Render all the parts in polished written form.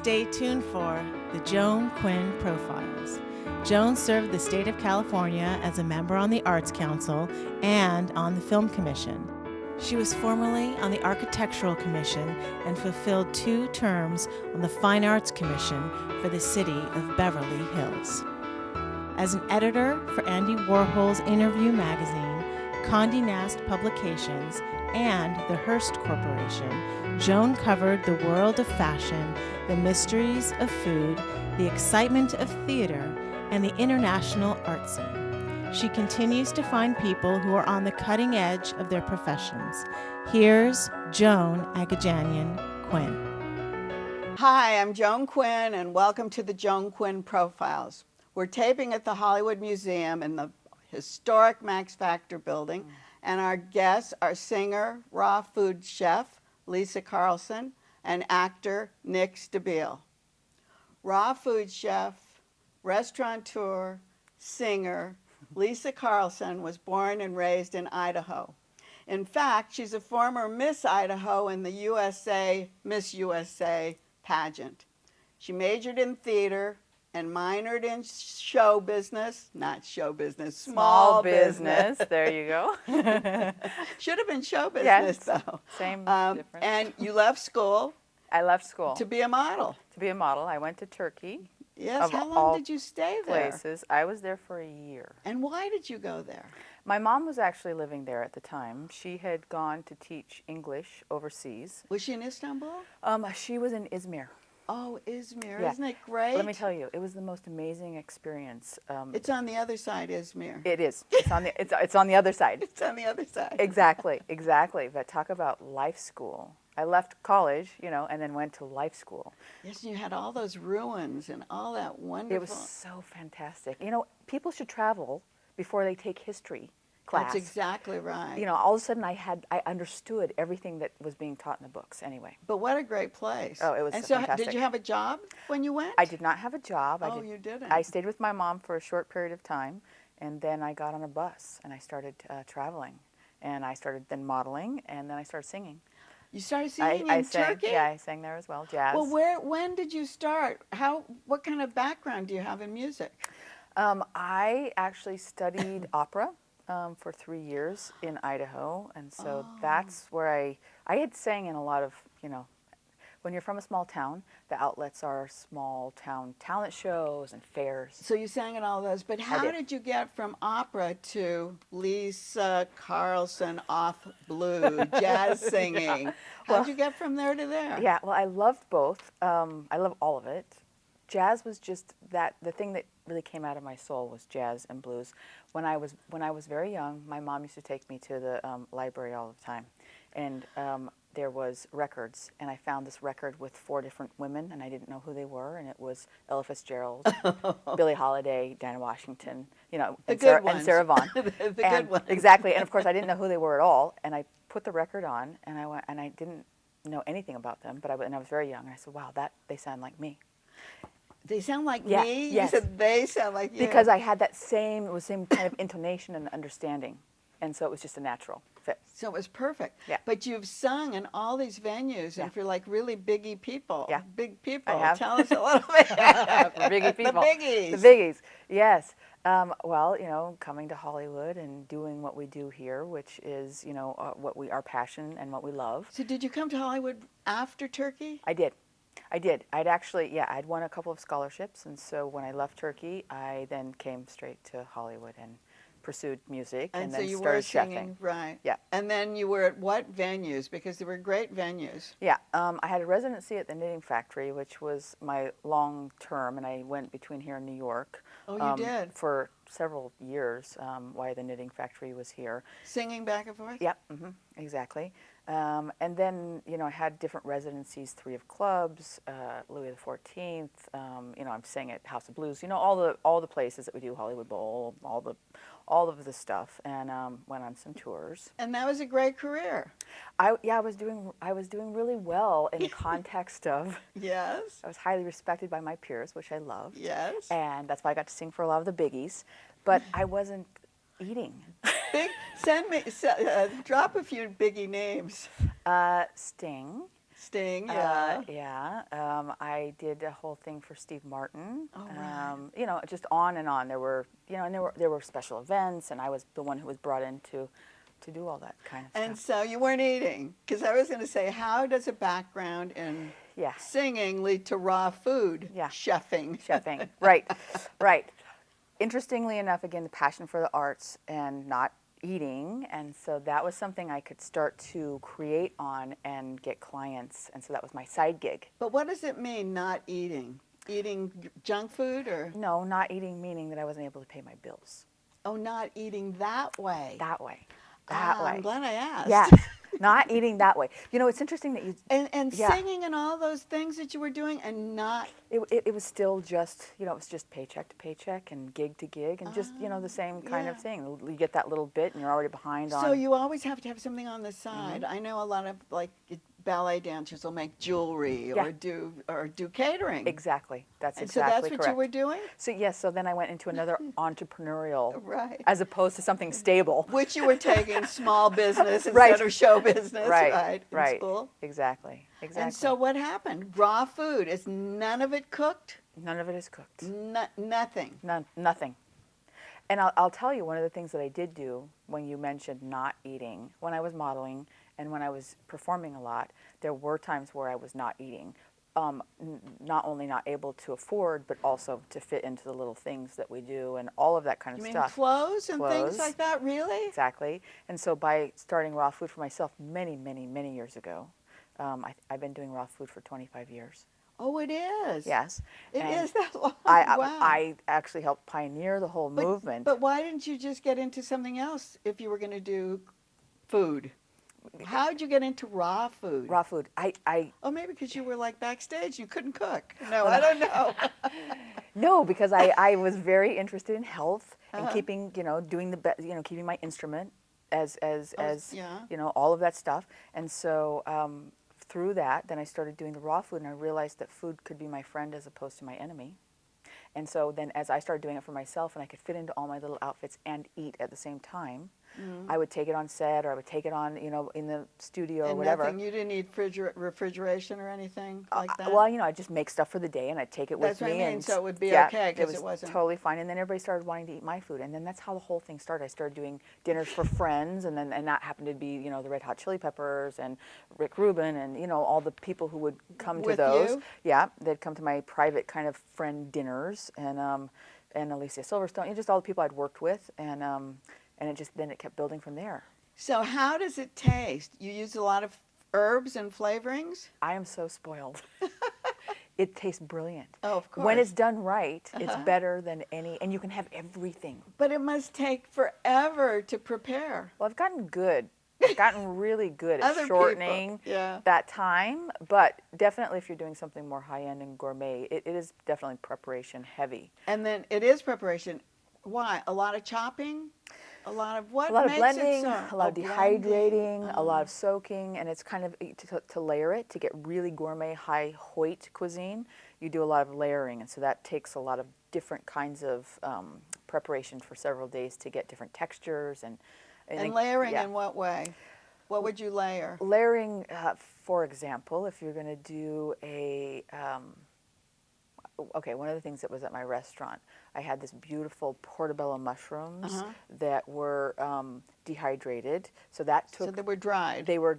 Stay tuned for the Joan Quinn Profiles. Joan served the state of California as a member on the Arts Council and on the Film Commission. She was formerly on the Architectural Commission and fulfilled 2 terms on the Fine Arts Commission for the city of Beverly Hills. As an editor for Andy Warhol's Interview magazine, Condé Nast Publications, and the Hearst Corporation, Joan covered the world of fashion, the mysteries of food, the excitement of theater, and the international art scene. She continues to find people who are on the cutting edge of their professions. Here's Joan AGAJAINIan Quinn. Hi, I'm Joan Quinn, and welcome to the Joan Quinn Profiles. We're taping at the Hollywood Museum in the historic Max Factor building, and our guests are singer, raw food chef Lesa Carlson and actor Nick Stabile. Raw food chef, restaurateur, singer, Lesa Carlson was born and raised in Idaho. In fact, she's a former Miss Idaho in the USA Miss USA pageant. She majored in theater and minored in show business, not show business, small business. There you go. Should have been show business, though. Same difference. And you left school. I left school. To be a model. To be a model. I went to Turkey. Yes, how long did you stay there? Places. I was there for a year. And why did you go there? My mom was actually living there at the time. She had gone to teach English overseas. Was she in Istanbul? She was in Izmir. Oh, Izmir. Yeah. Isn't it great? Let me tell you, it was the most amazing experience. It's on the other side, Izmir. It is. It's on the it's on the other side. It's on the other side. Exactly, exactly. But talk about life school. I left college, and then went to life school. Yes, you had all those ruins and all that wonderful. It was so fantastic. People should travel before they take history class. That's exactly right. All of a sudden I understood everything that was being taught in the books anyway. But what a great place. Oh, it was and fantastic. So did you have a job when you went? I did not have a job. You didn't? I stayed with my mom for a short period of time, and then I got on a bus and I started traveling. And I started then modeling, and then I started singing. You started singing in Turkey? Yeah, I sang there as well, jazz. Well, when did you start? What kind of background do you have in music? I actually studied opera for 3 years in Idaho, and so that's where I had sang in a lot of, when you're from a small town, the outlets are small town talent shows and fairs. So you sang in all those, but how did you get from opera to Lesa Carlson off blue, jazz singing? Yeah. How did you get from there to there? Yeah, well, I loved both. I love all of it. Jazz was just the thing that really came out of my soul was jazz and blues. When I was very young, my mom used to take me to the library all the time, and there was records, and I found this record with 4 different women, and I didn't know who they were, and it was Ella Fitzgerald, Billie Holiday, Dinah Washington, and Sarah Vaughan. The good ones. Exactly, and of course I didn't know who they were at all, and I put the record on, and I didn't know anything about them, and I was very young, and I said, wow, they sound like me. They sound like me? Yes. You said they sound like you. Because I had that same kind of intonation and understanding, and so it was just a natural fit. So it was perfect. Yeah. But you've sung in all these venues, and for like really biggie people. Yeah. Big people. I have. Tell us a little bit. For biggie people. The biggies. The biggies, yes. Well, coming to Hollywood and doing what we do here, which is, our passion and what we love. So did you come to Hollywood after Turkey? I did. I'd won a couple of scholarships, and so when I left Turkey, I then came straight to Hollywood and pursued music, and so then you started were singing, chefing. right? Yeah. And then you were at what venues? Because there were great venues. Yeah, I had a residency at the Knitting Factory, which was my long term, and I went between here and New York. Oh, you did? For several years, while the Knitting Factory was here. Singing back and forth? Yep, exactly. And then, I had different residencies, 3 of clubs, Louis XIV. I'm sang at House of Blues. All the places that we do, Hollywood Bowl, all of the stuff, and went on some tours. And that was a great career. I was doing really well in the context of. Yes. I was highly respected by my peers, which I loved. Yes. And that's why I got to sing for a lot of the biggies, but I wasn't eating. Drop a few biggie names. Sting. Sting, yeah. I did a whole thing for Steve Martin. Oh, right. You know, just on and on. There were, you know, and there were special events, and I was the one who was brought in to do all that kind of And stuff. so you weren't eating, because I was going to say, how does a background in Yeah. singing lead to raw food? Yeah. Chefing. Chefing, right, right. Interestingly enough, again, the passion for the arts and not eating, and so that was something I could start to create on and get clients, and so that was my side gig. But what does it mean, not eating? Eating junk food, or? No, not eating meaning that I wasn't able to pay my bills. Oh, not eating that way. That way. That way. I'm glad I asked. Yes, not eating that way. You know, it's interesting that you... And yeah. singing and all those things that you were doing and not... It was still just, you know, it was just paycheck to paycheck and gig to gig and just, you know, the same kind of thing. You get that little bit and you're already behind on... So you always have to have something on the side. I know a lot of, like, ballet dancers will make jewelry or do catering. Exactly. That's and exactly correct. So that's what you were doing? So yes, so then I went into another entrepreneurial, right, as opposed to something stable. Which you were taking small business instead of show business, right? In school. Exactly. And so what happened? Raw food, is none of it cooked? None of it is cooked. Nothing? Nothing. And I'll tell you, one of the things that I did do when you mentioned not eating, when I was modeling and when I was performing a lot, there were times where I was not eating. Not only not able to afford, but also to fit into the little things that we do and all of that kind of stuff. You mean clothes and things like that, really? Exactly. And so by starting raw food for myself many, many, many years ago, I've been doing raw food for 25 years. Oh, it is? Yes. It is that long? Wow. I actually helped pioneer the whole movement. But why didn't you just get into something else if you were going to do food? How did you get into raw food? Raw food. Oh, maybe because you were like backstage, you couldn't cook. No, I don't know. No, because I was very interested in health and keeping, you know, doing the best, you know, keeping my instrument as you know, all of that stuff. And so through that, then I started doing the raw food, and I realized that food could be my friend as opposed to my enemy. And so then as I started doing it for myself and I could fit into all my little outfits and eat at the same time, I would take it on set, or I would take it on, you know, in the studio or whatever. Nothing, you didn't need refrigeration or anything like that? Well, you know, I'd just make stuff for the day and I'd take it with me. That's what I mean, and so it would be okay because it wasn't... totally fine. And then everybody started wanting to eat my food. And then that's how the whole thing started. I started doing dinners for friends, and that happened to be, you know, the Red Hot Chili Peppers and Rick Rubin and, you know, all the people who would come to those. You? Yeah, they'd come to my private kind of friend dinners, and Alicia Silverstone, you know, just all the people I'd worked with, and it kept building from there. So how does it taste? You use a lot of herbs and flavorings? I am so spoiled. It tastes brilliant. Oh, of course. When it's done right, it's better than any, and you can have everything. But it must take forever to prepare. Well, I've gotten good. I've gotten really good at shortening that time, but definitely if you're doing something more high-end and gourmet, it is definitely preparation heavy. And then it is preparation. Why? A lot of chopping? A lot of what? A lot of makes blending, it so? a lot of dehydrating, a lot of soaking, and it's kind of to layer it, to get really gourmet, high Hoyt cuisine, you do a lot of layering, and so that takes a lot of different kinds of preparation for several days to get different textures. And layering in what way? What would you layer? Layering, for example, if you're going to do okay, one of the things that was at my restaurant, I had this beautiful portobello mushrooms that were dehydrated. So that took. So they were dried. They were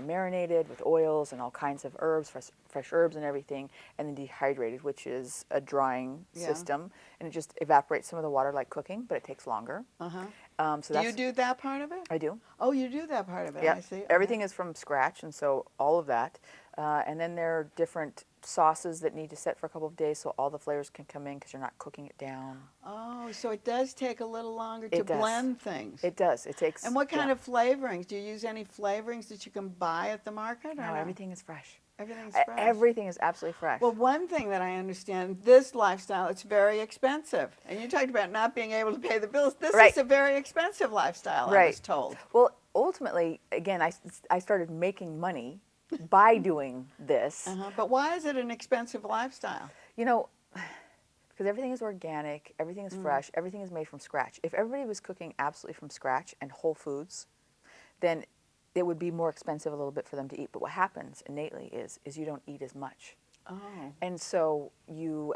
marinated with oils and all kinds of herbs, fresh herbs and everything, and then dehydrated, which is a drying system, and it just evaporates some of the water like cooking, but it takes longer. So do you do that part of it? I do. Oh, you do that part of it. Yeah. I see. Everything is from scratch, and so all of that, and then there are different sauces that need to set for a couple of days so all the flavors can come in because you're not cooking it down. Oh, so it does take a little longer to blend things. It does. It takes. And what kind of flavorings? Do you use any flavorings that you can buy at the market? No, everything is fresh. Everything's fresh. Everything is absolutely fresh. Well, one thing that I understand, this lifestyle, it's very expensive. And you talked about not being able to pay the bills. This is a very expensive lifestyle, I was told. Well, ultimately, again, I started making money by doing this. But why is it an expensive lifestyle? You know, because everything is organic, everything is fresh, everything is made from scratch. If everybody was cooking absolutely from scratch and whole foods, then it would be more expensive a little bit for them to eat. But what happens innately is you don't eat as much. Oh. And so you're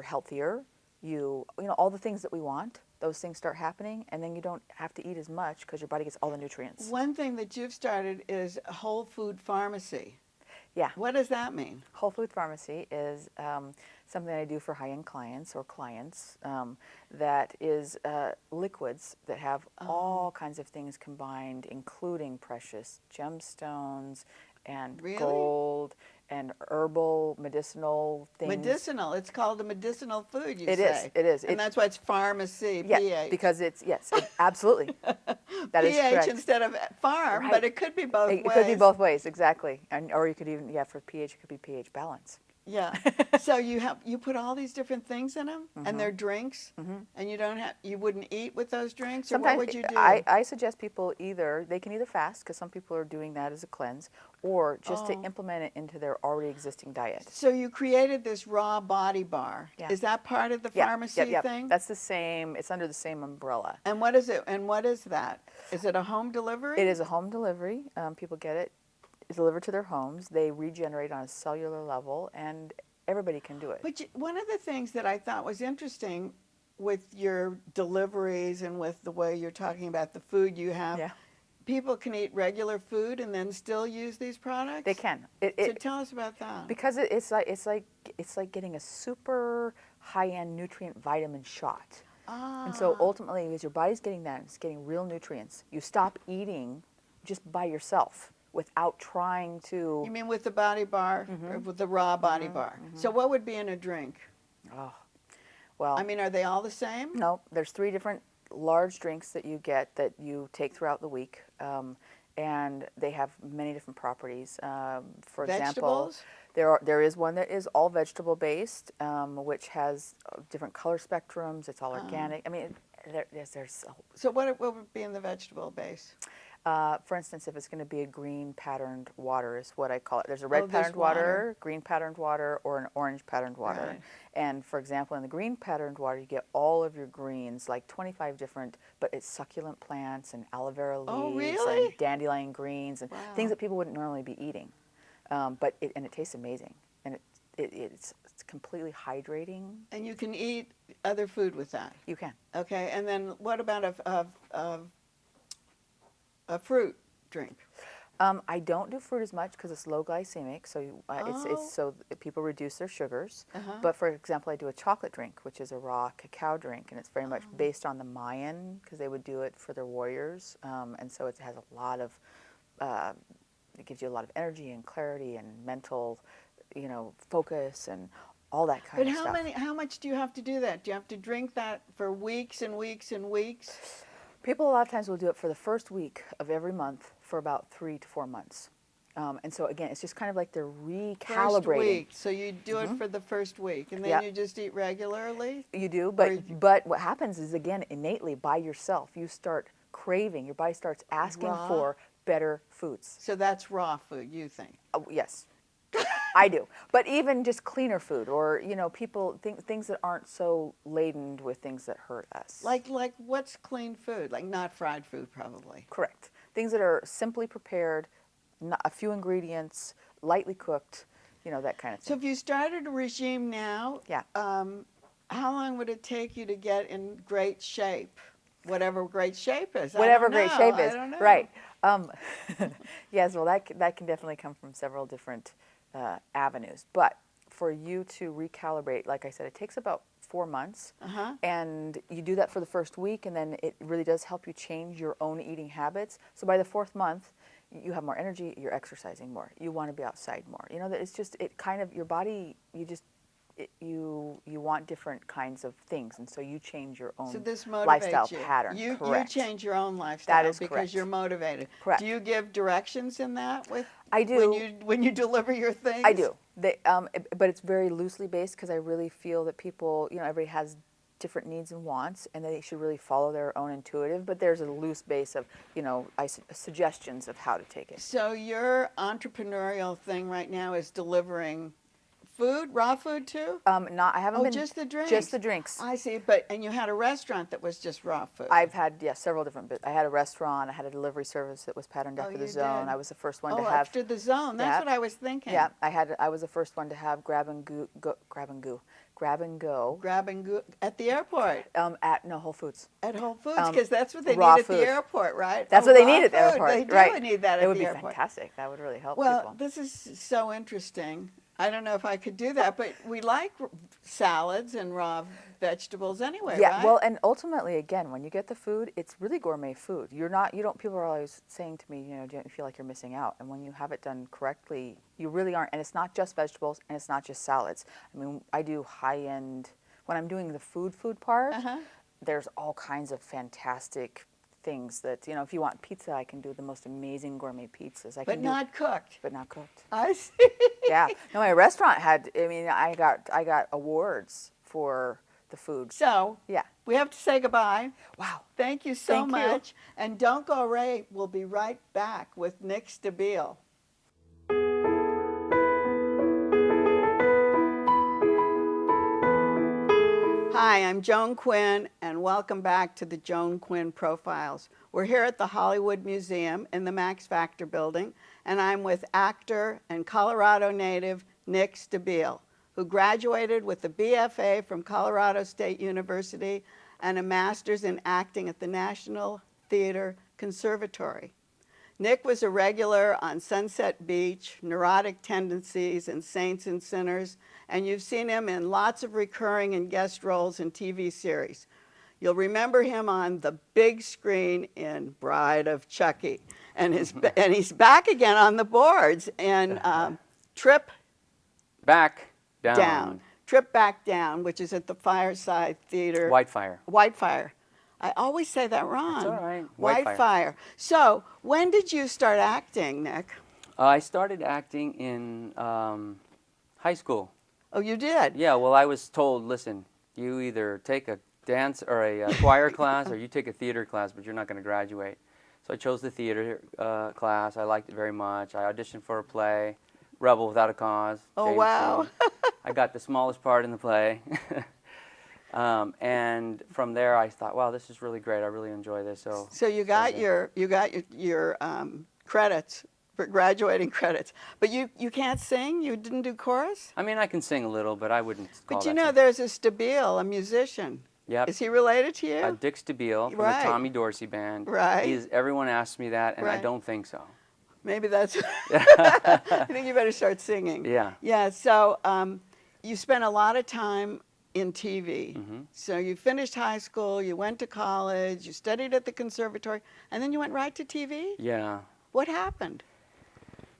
healthier, you know, all the things that we want, those things start happening, and then you don't have to eat as much because your body gets all the nutrients. One thing that you've started is a whole food pharmacy. Yeah. What does that mean? Whole food pharmacy is something I do for high-end clients or clients that is liquids that have all kinds of things combined, including precious gemstones and gold and herbal, medicinal things. Medicinal. It's called a medicinal food, you It say. is. It is. And that's why it's pharmacy, Yeah, PH. because it's, absolutely. That is PH correct. instead of farm, Right. but it could be both ways. It could be both ways, exactly. Or you could even, for pH, it could be pH balance. Yeah. So you put all these different things in them, and they're drinks, and you wouldn't eat with those drinks, or what would you do? I suggest people they can either fast, because some people are doing that as a cleanse, or just to implement it into their already existing diet. So you created this raw body bar. Yeah. Is that part of the pharmacy thing? That's the same. It's under the same umbrella. And what is it? And what is that? Is it a home delivery? It is a home delivery. People get it. It's delivered to their homes. They regenerate on a cellular level, and everybody can do it. But one of the things that I thought was interesting with your deliveries and with the way you're talking about the food you have, people can eat regular food and then still use these products? They can. So tell us about that. Because it's like getting a super high-end nutrient vitamin shot. And so ultimately, as your body's getting that, it's getting real nutrients. You stop eating just by yourself without trying to... You mean with the body bar, or with the raw body bar? So what would be in a drink? Oh, well... I mean, are they all the same? No, there's 3 different large drinks that you get that you take throughout the week, and they have many different properties. For example, there is one that is all vegetable based, which has different color spectrums. It's all organic. I mean, there's So what would be in the vegetable base? For instance, if it's going to be a green patterned water is what I call it. There's a red patterned water, green patterned water, or an orange patterned water. Right. And for example, in the green patterned water, you get all of your greens, like 25 different, but it's succulent plants and aloe vera leaves and dandelion greens and things that people wouldn't normally be eating. But it tastes amazing, and it's completely hydrating. And you can eat other food with that? You can. Okay, and then what about a fruit drink? I don't do fruit as much because it's low glycemic, so it's so people reduce their sugars. But for example, I do a chocolate drink, which is a raw cacao drink, and it's very much based on the Mayan, because they would do it for their warriors, and so it has a lot of it gives you a lot of energy and clarity and mental, focus and all that kind of stuff. But how much do you have to do that? Do you have to drink that for weeks and weeks and weeks? People a lot of times will do it for the first week of every month for about 3 to 4 months. And so again, it's just kind of like they're recalibrating. First week. So you do it for the first week, and then you just eat regularly? You do, but what happens is, again, innately by yourself, you start craving, your body starts asking for better foods. So that's raw food, you think? Oh, yes. I do. But even just cleaner food, or, people things that aren't so laden with things that hurt us. Like what's clean food? Like not fried food, probably. Correct. Things that are simply prepared, a few ingredients, lightly cooked, that kind of thing. So if you started a regime now, how long would it take you to get in great shape? Whatever great shape is. Whatever great shape is. I don't know. Right. Yes, well, that can definitely come from several different avenues. But for you to recalibrate, like I said, it takes about 4 months. And you do that for the first week, and then it really does help you change your own eating habits. So by the 4th month, you have more energy, you're exercising more, you want to be outside more. It's just, it kind of, your body, you want different kinds of things, and so you change your own lifestyle pattern. You change your own lifestyle. That is because correct. You're motivated. Correct. Do you give directions in that with? I do. When you deliver your things? I do. But it's very loosely based, because I really feel that people, everybody has different needs and wants, and they should really follow their own intuitive. But there's a loose base of, suggestions of how to take it. So your entrepreneurial thing right now is delivering food, raw food too? I haven't been. Just the drinks. Just the drinks. I see, and you had a restaurant that was just raw food. I've had, several different I had a restaurant, I had a delivery service that was patterned after the you Zone. did? I was the first one to Oh, have. after the Zone. That's what I was thinking. Yeah, I was the first one to have grab and go At the airport. at Whole Foods. At Whole Foods, because that's what they need raw at food. the airport, right? That's what they need at the food. airport. They do right. need that at the airport. It would be fantastic. That would really help Well, people. this is so interesting. I don't know if I could do that, but we like salads and raw vegetables anyway, Yeah, right? well, and ultimately, again, when you get the food, it's really gourmet food. People are always saying to me, don't you feel like you're missing out? And when you have it done correctly, you really aren't. And it's not just vegetables, and it's not just salads. I mean, I do high-end, when I'm doing the food part, there's all kinds of fantastic things that, if you want pizza, I can do the most amazing gourmet pizzas. But not cooked. But not cooked. I see. Yeah. No, my restaurant I got awards for the food. So, yeah. We have to say goodbye. Wow. Thank you so Thank you. much. And don't go away. We'll be right back with Nick Stabile. Hi, I'm Joan Quinn, and welcome back to the Joan Quinn Profiles. We're here at the Hollywood Museum in the Max Factor building, and I'm with actor and Colorado native Nick Stabile, who graduated with a BFA from Colorado State University and a master's in acting at the National Theater Conservatory. Nick was a regular on Sunset Beach, Neurotic Tendencies, and Saints and Sinners, and you've seen him in lots of recurring and guest roles in TV series. You'll remember him on the big screen in Bride of Chucky, and he's back again on the boards in Trip Back Down. Trip Back Down, which is at the Fireside Theater. Whitefire. I always say that wrong. That's all right. Whitefire. So, when did you start acting, Nick? I started acting in high school. Oh, you did? Yeah, well, I was told, listen, you either take a dance or a choir class or you take a theater class, but you're not going to graduate. So I chose the theater class. I liked it very much. I auditioned for a play, Rebel Without a Cause. Oh, James wow. Dean. I got the smallest part in the play. And from there, I thought, wow, this is really great. I really enjoy this. So you got your credits, for graduating credits, but you can't sing. You didn't do chorus. I mean, I can sing a little, but I wouldn't call But that you know, singing. there's a Stabile, a musician. Yep. Is he related to you? Dick Stabile from Right. the Tommy Dorsey Band. Right. Everyone asks me that, and I Right. don't think so. Maybe that's. I think you better start singing. Yeah. Yeah. So you spent a lot of time in TV. Mm-hmm. So you finished high school, you went to college, you studied at the conservatory, and then you went right to TV? Yeah. What happened?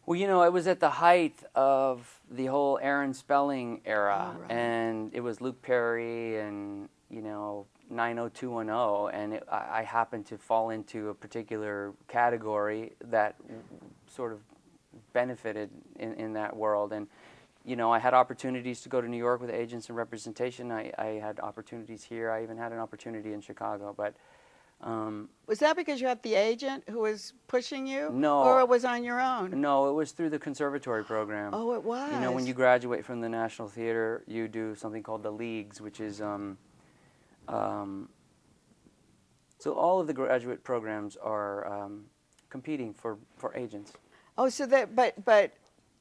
Well, it was at the height of the whole Aaron Spelling era, Oh, right. and it was Luke Perry and 90210, and I happened to fall into a particular category that sort of benefited in that world. And I had opportunities to go to New York with agents and representation. I had opportunities here. I even had an opportunity in Chicago, but. Was that because you had the agent who was pushing you? No. Or it was on your own? No, it was through the conservatory program. Oh, it was. When you graduate from the National Theater, you do something called the Leagues, which is so all of the graduate programs are competing for agents. Oh, so but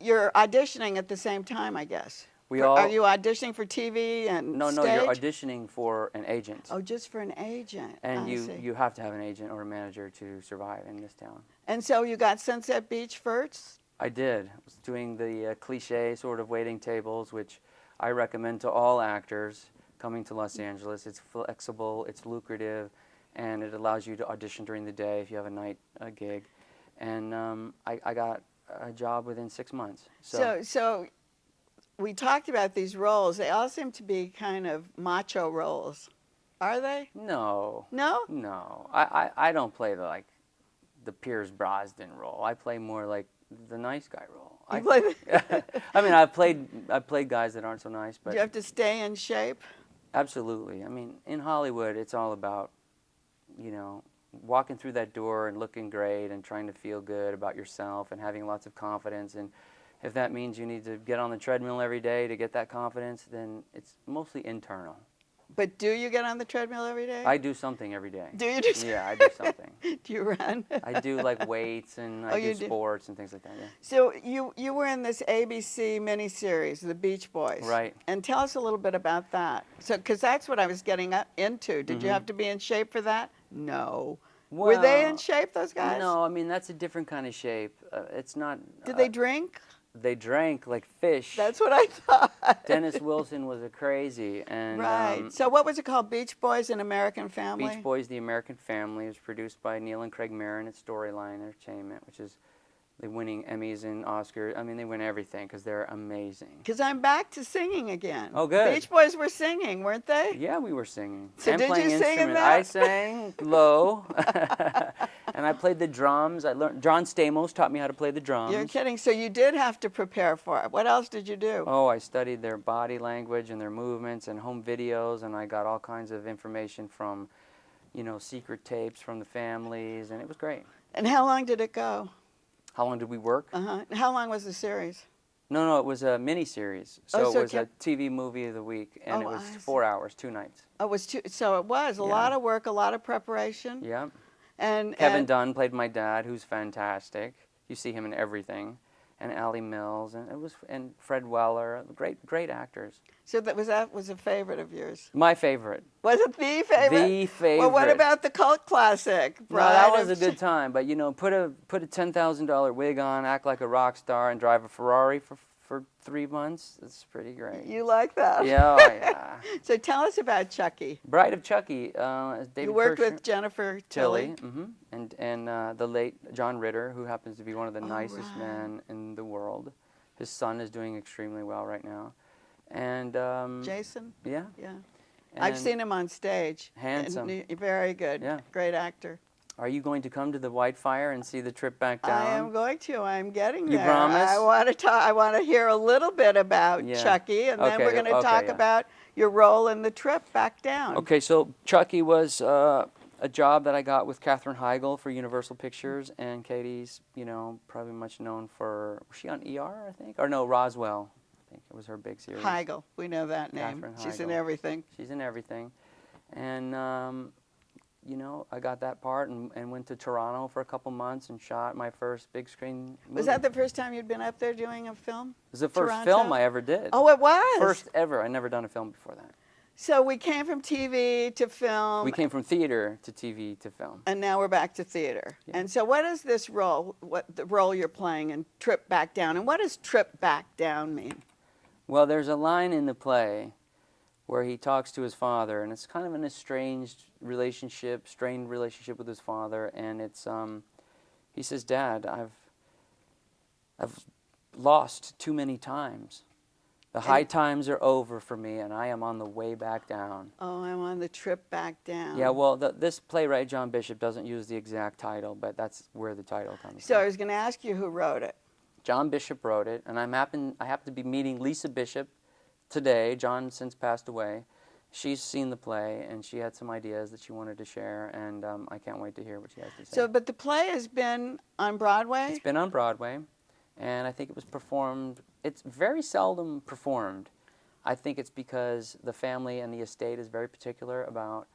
you're auditioning at the same time, I guess. Are you auditioning for TV and No, stage? you're auditioning for an agent. Oh, just for an agent. And I see. you have to have an agent or a manager to survive in this town. And so you got Sunset Beach first? I did. I was doing the cliche sort of waiting tables, which I recommend to all actors coming to Los Angeles. It's flexible, it's lucrative, and it allows you to audition during the day if you have a night gig. And I got a job within 6 months. So we talked about these roles. They all seem to be kind of macho roles. Are they? No. No? No. I don't play the Piers Brosnan role. I play more like the nice guy role. I mean, I've played guys that aren't so nice, but Do you have to stay in shape? absolutely. I mean, in Hollywood, it's all about, walking through that door and looking great and trying to feel good about yourself and having lots of confidence and If that means you need to get on the treadmill every day to get that confidence, then it's mostly internal. But do you get on the treadmill every day? I do something every day. Do you do? Yeah, I do something. Do you run? I do like weights and I do sports and things like that. Yeah. So you were in this ABC miniseries, The Beach Boys. Right. And tell us a little bit about that. So, because that's what I was getting into. Did you have to be in shape for that? No. Were they in shape, those guys? No, I mean that's a different kind of shape. It's not. Did they drink? They drank like fish. That's what I thought. Dennis Wilson was a crazy. And, right. So what was it called? Beach Boys, An American Family? Beach Boys, The American Family. It was produced by Neil and Craig Marin at Storyline Entertainment, which is they're winning Emmys and Oscars. I mean, they win everything because they're amazing. Because I'm back to singing again. Oh, good. Beach Boys were singing, weren't they? Yeah, we were singing. So and did playing you sing in instruments. that? I sang low, and I played the drums. I learned. John Stamos taught me how to play the drums. You're kidding. So you did have to prepare for it. What else did you do? Oh, I studied their body language and their movements and home videos, and I got all kinds of information from, you know, secret tapes from the families, and it was great. And how long did it go? How long did we work? How long was the series? No, it was a mini-series. So, Oh, so it was a TV movie of the week, and it was I 4 hours, 2 nights. Oh, it was so it was a lot of work, a lot of preparation. Yeah. And Kevin Dunn played my dad, who's fantastic. You see him in everything. And Allie Mills, and Fred Weller, great actors. So that was a favorite of yours. My favorite. Was it the favorite? The favorite. Well, what about the cult classic? No, that was a good time. But you know, put a $10,000 wig on, act like a rock star, and drive a Ferrari for 3 months. That's pretty great. You like that? Yeah, yeah. So tell us about Chucky. Bride of Chucky. David You worked Kirshner, with Jennifer Tilly. and the late John Ritter, who happens to be one of the nicest men in the world. His son is doing extremely well right now. And Jason? Yeah. Yeah. I've seen him on stage. Handsome. Very good. Yeah. Great actor. Are you going to come to the Whitefire and see the trip back down? I am going to. I'm getting You there. promise? I want to talk. I want to hear a little bit about Chucky, and then we're going to talk about your role in the trip back down. Okay, so Chucky was a job that I got with Katherine Heigl for Universal Pictures, and Katie's, you know, probably much known for, was she on ER, I think? Or no, Roswell. I think it was her big series. Heigl, we know that name. Katherine She's in Heigl. everything. She's in everything. And, you know, I got that part and went to Toronto for a couple months and shot my first big screen movie. Was that the first time you'd been up there doing a film? It was the first Toronto? film I ever did. Oh, it was? First ever. I'd never done a film before that. So we came from TV to film. We came from theater to TV to film. And now we're back to theater. Yeah. And so what is this role, what the role you're playing in Trip Back Down? And what does Trip Back Down mean? Well, there's a line in the play where he talks to his father, and it's kind of an estranged relationship, strained relationship with his father, and it's he says, "Dad, I've lost too many times. The high times are over for me, and I am on the way back down." Oh, I'm on the trip back down. Yeah, well, this playwright, John Bishop, doesn't use the exact title, but that's where the title comes So from. I was going to ask you who wrote it. John Bishop wrote it, and I happen to be meeting Lesa Bishop today. John since passed away. She's seen the play, and she had some ideas that she wanted to share, and I can't wait to hear what she has to say. So, but the play has been on Broadway? It's been on Broadway, and I think it was performed. It's very seldom performed. I think it's because the family and the estate is very particular about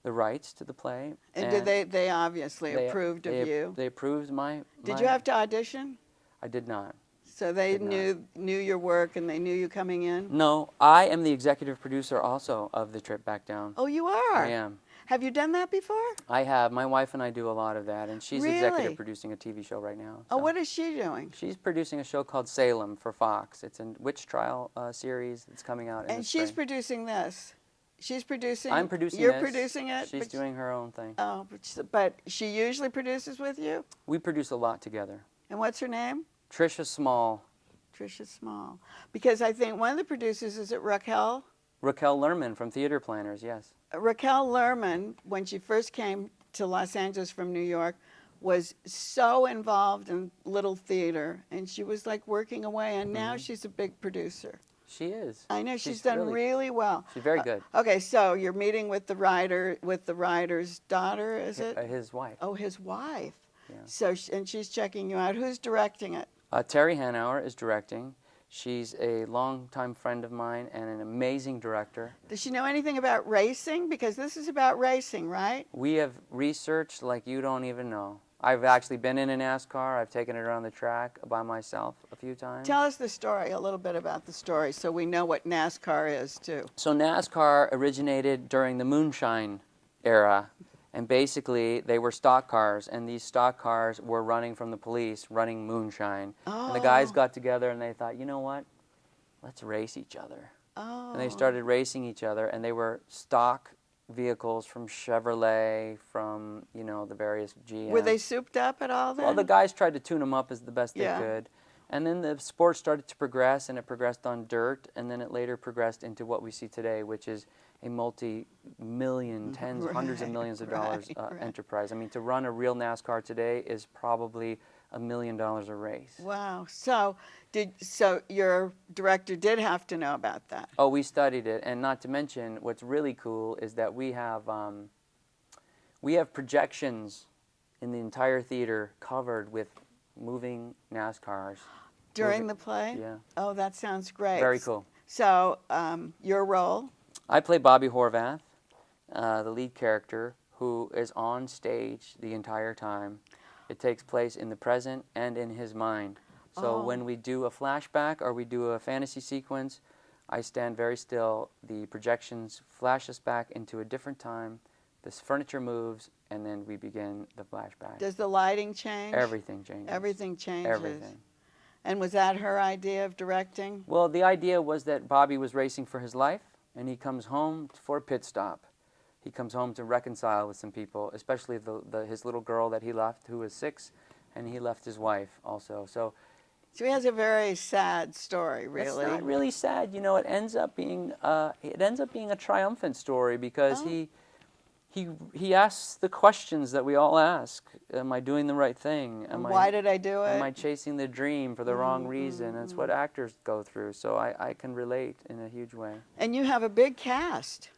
the rights to the play. And did they obviously approved of you? They approved my... Did you have to audition? I did not. So they knew your work and they knew you coming in? No, I am the executive producer also of the Trip Back Down. Oh, you are? I am. Have you done that before? I have. My wife and I do a lot of that, and she's Really? executive producing a TV show right now. Oh, so. what is she doing? She's producing a show called Salem for Fox. It's a witch trial series that's coming out in And the she's spring. producing this. She's producing. I'm producing You're this. producing it. She's doing her own thing. Oh, but she usually produces with you. We produce a lot together. And what's her name? Tricia Small. Tricia Small. Because I think one of the producers is it Raquel. Raquel Lerman from Theater Planners, yes. Raquel Lerman, when she first came to Los Angeles from New York, was so involved in little theater, and she was like working away, and now she's a big producer. She is. I know she's done really well. She's very good. Okay, so you're meeting with the writer's daughter, is it? His wife. Oh, his wife. Yeah. So and she's checking you out. Who's directing it? Terry Hanauer is directing. She's a longtime friend of mine and an amazing director. Does she know anything about racing? Because this is about racing, right? We have researched like you don't even know. I've actually been in a NASCAR. I've taken it around the track by myself a few times. Tell us the story, a little bit about the story, so we know what NASCAR is, too. So NASCAR originated during the moonshine era. And basically, they were stock cars, and these stock cars were running from the police, running moonshine. Oh. And the guys got together and they thought, you know what? Let's race each other. Oh. And they started racing each other, and they were stock vehicles from Chevrolet, from, you know, the various GM. Were they souped up at all then? Well, the guys tried to tune them up as the best they Yeah. could. And then the sport started to progress, and it progressed on dirt, and then it later progressed into what we see today, which is a multi-million, tens, hundreds of millions of dollars enterprise. I mean, to run a real NASCAR today is probably $1 million a race. Wow. So your director did have to know about that. Oh, we studied it, and not to mention, what's really cool is that we have projections in the entire theater covered with moving NASCARs. During the play? Yeah. Oh, that sounds great. Very cool. So your role? I play Bobby Horvath, the lead character, who is on stage the entire time. It takes place in the present and in his mind. So when we do a flashback or we do a fantasy sequence, I stand very still. The projections flash us back into a different time. This furniture moves, and then we begin the flashback. Does the lighting change? Everything changes. Everything changes. Everything. And was that her idea of directing? Well, the idea was that Bobby was racing for his life, and he comes home for a pit stop. He comes home to reconcile with some people, especially his little girl that he left, who was 6, and he left his wife also. So he has a very sad story, really. It's not really sad. You know, it ends up being a triumphant story because he asks the questions that we all ask. Am I doing the right thing? Why did I do it? Am I chasing the dream for the wrong reason? It's what actors go through, so I can relate in a huge way. And you have a big cast.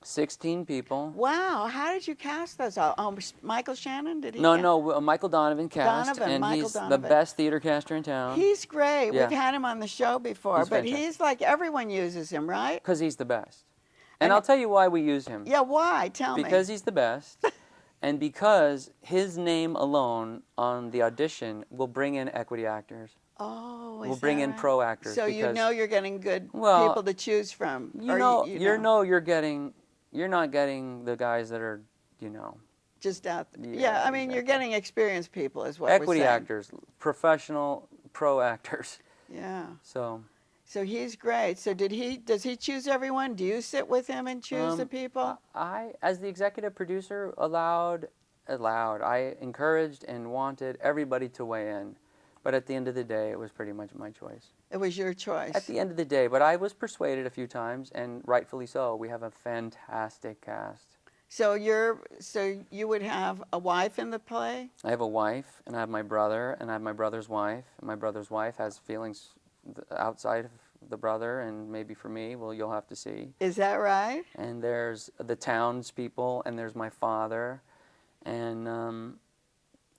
16 people. Wow, how did you cast those all? Oh, Michael Shannon, did he? No, Michael Donovan cast, and he's the best theater caster in town. He's great. Yeah. We've had him on the show before, but he's like, everyone uses him, right? Because he's the best. And I'll tell you why we use him. Yeah, why? Tell me. Because he's the best, and because his name alone on the audition will bring in equity actors. Oh, we'll bring in pro actors. So you know you're getting good people to choose from. You're not getting the guys that are, you know. Just out there. Yeah, I mean, you're getting experienced people is what equity we're saying. actors, professional pro actors. Yeah. So he's great. So does he choose everyone? Do you sit with him and choose the people? I, as the executive producer, I encouraged and wanted everybody to weigh in. But at the end of the day, it was pretty much my choice. It was your choice. At the end of the day, but I was persuaded a few times, and rightfully so. We have a fantastic cast. So you would have a wife in the play? I have a wife, and I have my brother, and I have my brother's wife. And my brother's wife has feelings outside of the brother, and maybe for me, well, you'll have to see. Is that right? And there's the townspeople, and there's my father, and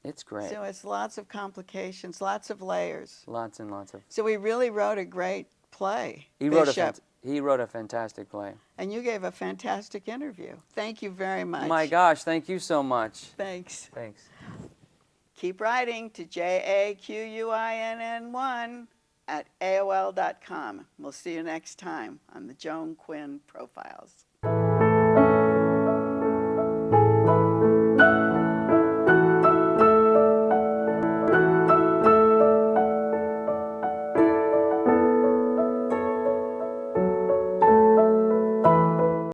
it's great. So it's lots of complications, lots of layers. Lots and lots of. So he really wrote a great play. He wrote a fantastic play. And you gave a fantastic interview. Thank you very much. My gosh, thank you so much. Thanks. Thanks. Keep writing to JAQUINN1 @AOL.com. We'll see you next time on the Joan Quinn Profiles.